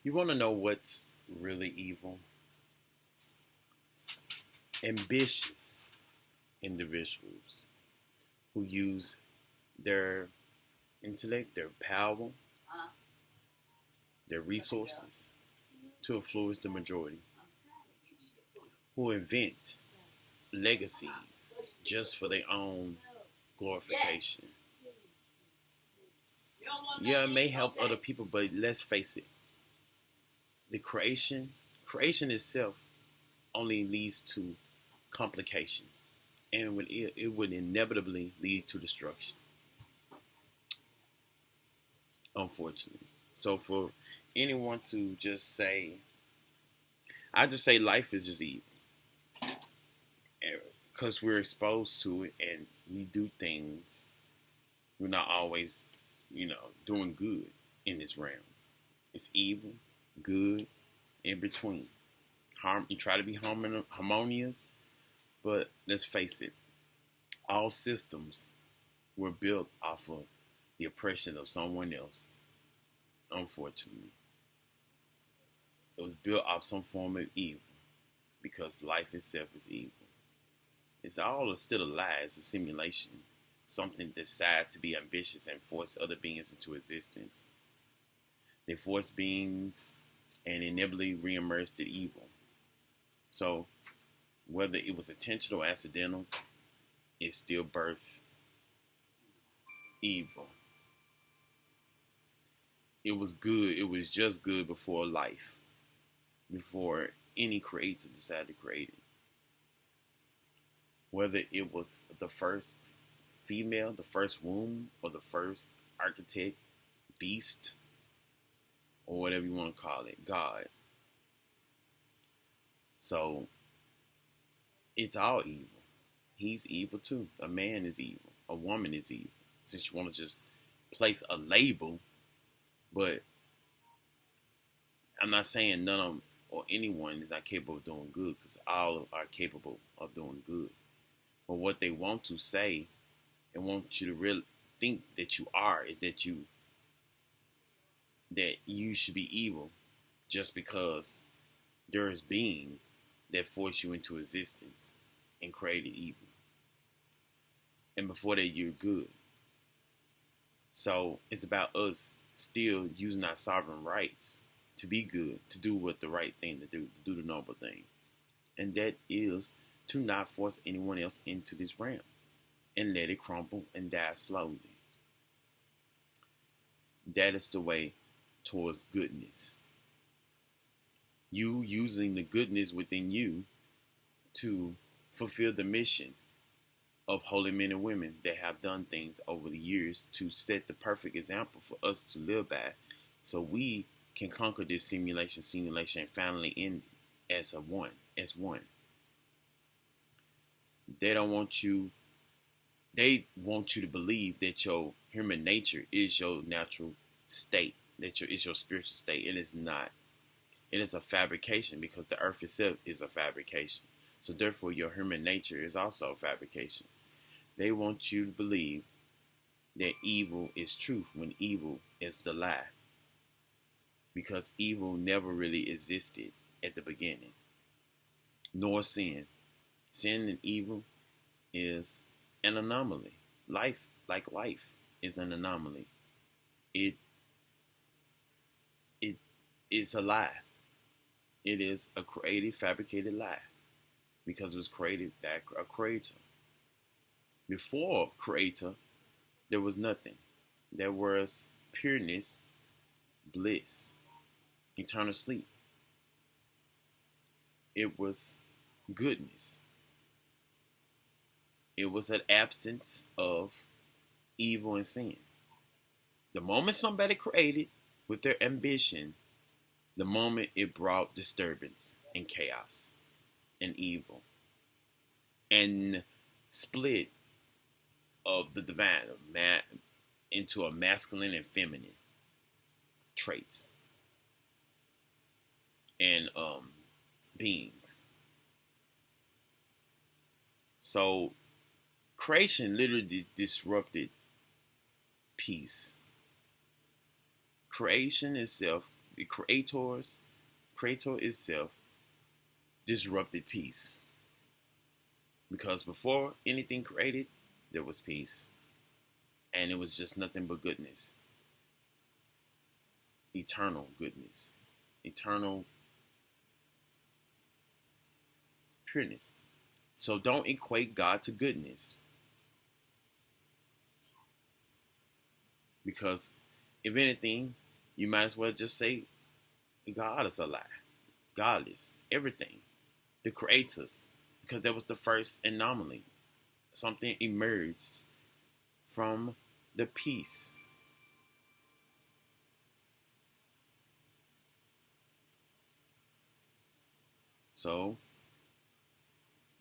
You want to know what's really evil? Ambitious individuals who use their intellect, their power, their resources to influence the majority, who invent legacies just for their own glorification. Yeah, it may help other people, but let's face it, the creation itself only leads to complications, and it would inevitably lead to destruction, unfortunately. So for anyone to just say, I just say life is just evil because we're exposed to it and we do things. We're not always, doing good in this realm. It's evil, good, in between. You try to be harmonious, but let's face it, all systems were built off of the oppression of someone else. Unfortunately, it was built off some form of evil because life itself is evil. It's all still a lie. It's a simulation. Something designed to be ambitious and force other beings into existence. They force beings and inevitably re-emerged in evil. So, whether it was intentional or accidental, it still birthed evil. It was good. It was just good before life, before any creator decided to create it. Whether it was the first female, the first womb, or the first architect, beast, or whatever you want to call it, God. So, it's all evil. He's evil too. A man is evil. A woman is evil. Since you want to just place a label, but I'm not saying none of them or anyone is not capable of doing good, because all are capable of doing good. But what they want to say and want you to really think that you are is that you should be evil just because there's beings that force you into existence and created evil. And before that, you're good. So it's about us still using our sovereign rights to be good, to do what the right thing to do the noble thing. And that is to not force anyone else into this realm and let it crumble and die slowly. That is the way towards goodness. You using the goodness within you to fulfill the mission of holy men and women that have done things over the years to set the perfect example for us to live by, so we can conquer this simulation, and finally end it as one. They want you to believe that your human nature is your natural state, it's your spiritual state. It is not. It is a fabrication, because the earth itself is a fabrication. So therefore, your human nature is also a fabrication. They want you to believe that evil is truth when evil is the lie. Because evil never really existed at the beginning. Nor sin. Sin and evil is an anomaly. Life, like life, is an anomaly. It is a lie. It is a created, fabricated lie. Because it was created by a creator. Before creator, there was nothing. There was pureness, bliss, eternal sleep. It was goodness. It was an absence of evil and sin. The moment somebody created with their ambition, the moment it brought disturbance and chaos and evil and split of the divine into a masculine and feminine traits and beings. So creation literally disrupted peace. Creation itself the creator itself disrupted peace. Because before anything created, there was peace. And it was just nothing but goodness. Eternal goodness. Eternal pureness. So don't equate God to goodness. Because if anything, you might as well just say God is a lie. God is everything. The creators. Because that was the first anomaly. Something emerged from the peace. So,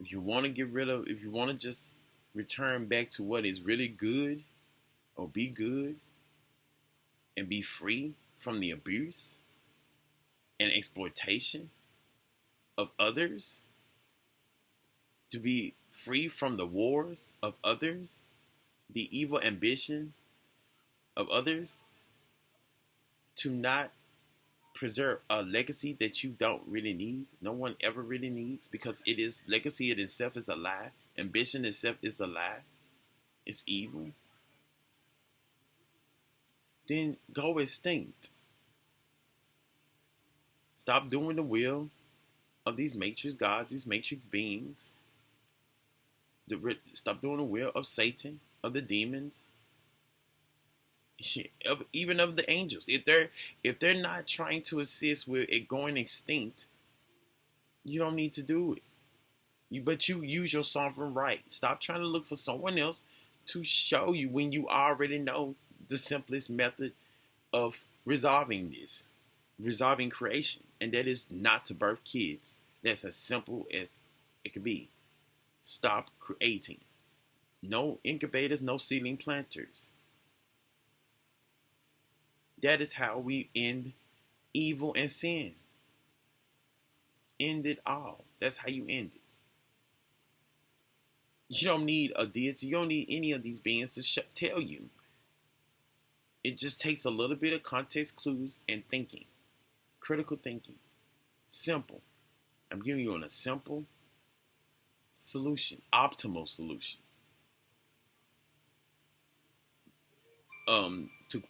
if you want to just return back to what is really good, or be good, and be free from the abuse and exploitation of others, to be free from the wars of others, the evil ambition of others, to not preserve a legacy that you don't really need, no one ever really needs, because it is legacy in itself is a lie. Ambition itself is a lie. It's evil. Then go extinct. Stop doing the will of these matrix gods, these matrix beings. Stop doing the will of Satan, of the demons, even of the angels. If they're not trying to assist with it going extinct, you don't need to do it. But you use your sovereign right. Stop trying to look for someone else to show you when you already know the simplest method of resolving creation, and that is not to birth kids. That's as simple as it could be. Stop creating. No incubators, no seedling planters. That is how we end evil and sin. End it all. That's how you end it. You don't need a deity. You don't need any of these beings to tell you. It just takes a little bit of context clues and thinking. Critical thinking. Simple. I'm giving you a simple solution. Optimal solution. To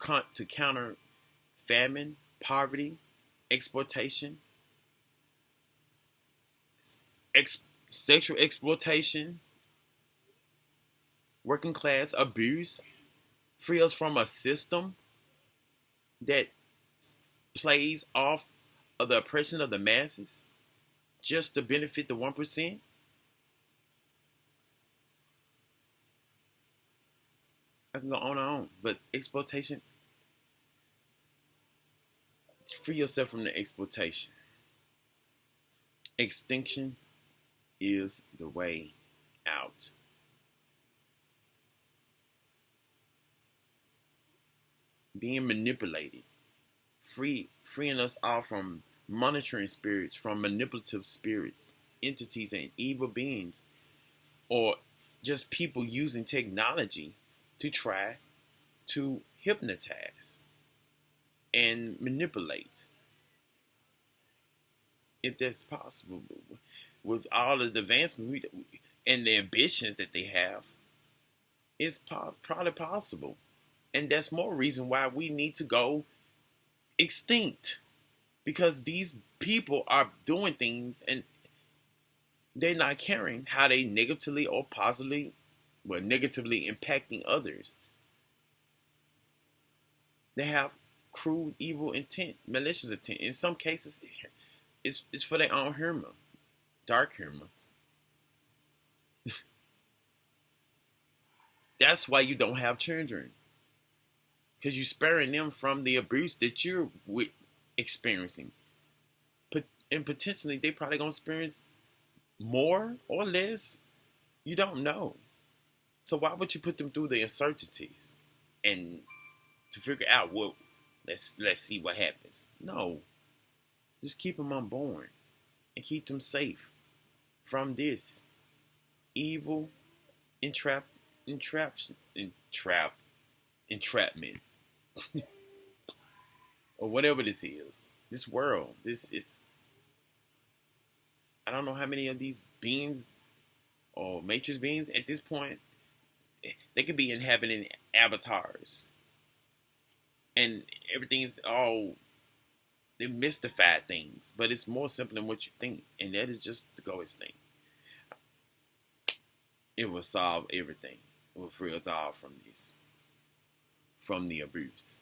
counter famine, poverty, exploitation, sexual exploitation, working class abuse. Free us from a system that plays off of the oppression of the masses just to benefit the 1%. I can go on and on, but exploitation. Free yourself from the exploitation. Extinction is the way out. Being manipulated. Freeing us all from monitoring spirits, from manipulative spirits, entities, and evil beings, or just people using technology to try to hypnotize and manipulate. If that's possible, with all of the advancement and the ambitions that they have, it's probably possible. And that's more reason why we need to go extinct. Because these people are doing things and they're not caring how they negatively or positively, negatively impacting others. They have crude, evil intent, malicious intent. In some cases, it's for their own humor, dark humor. That's why you don't have children. Because you're sparing them from the abuse that you're experiencing. And potentially, they probably going to experience more or less. You don't know. So why would you put them through the uncertainties and to figure out what? Let's see what happens. No, just keep them unborn and keep them safe from this evil entrapment, or whatever this is. This world, this is, I don't know how many of these beings or matrix beings at this point, they could be inhabiting avatars. And everything's all, they mystify things, but it's more simple than what you think. And that is just the go thing. It will solve everything. It will free us all from this, from the abuse.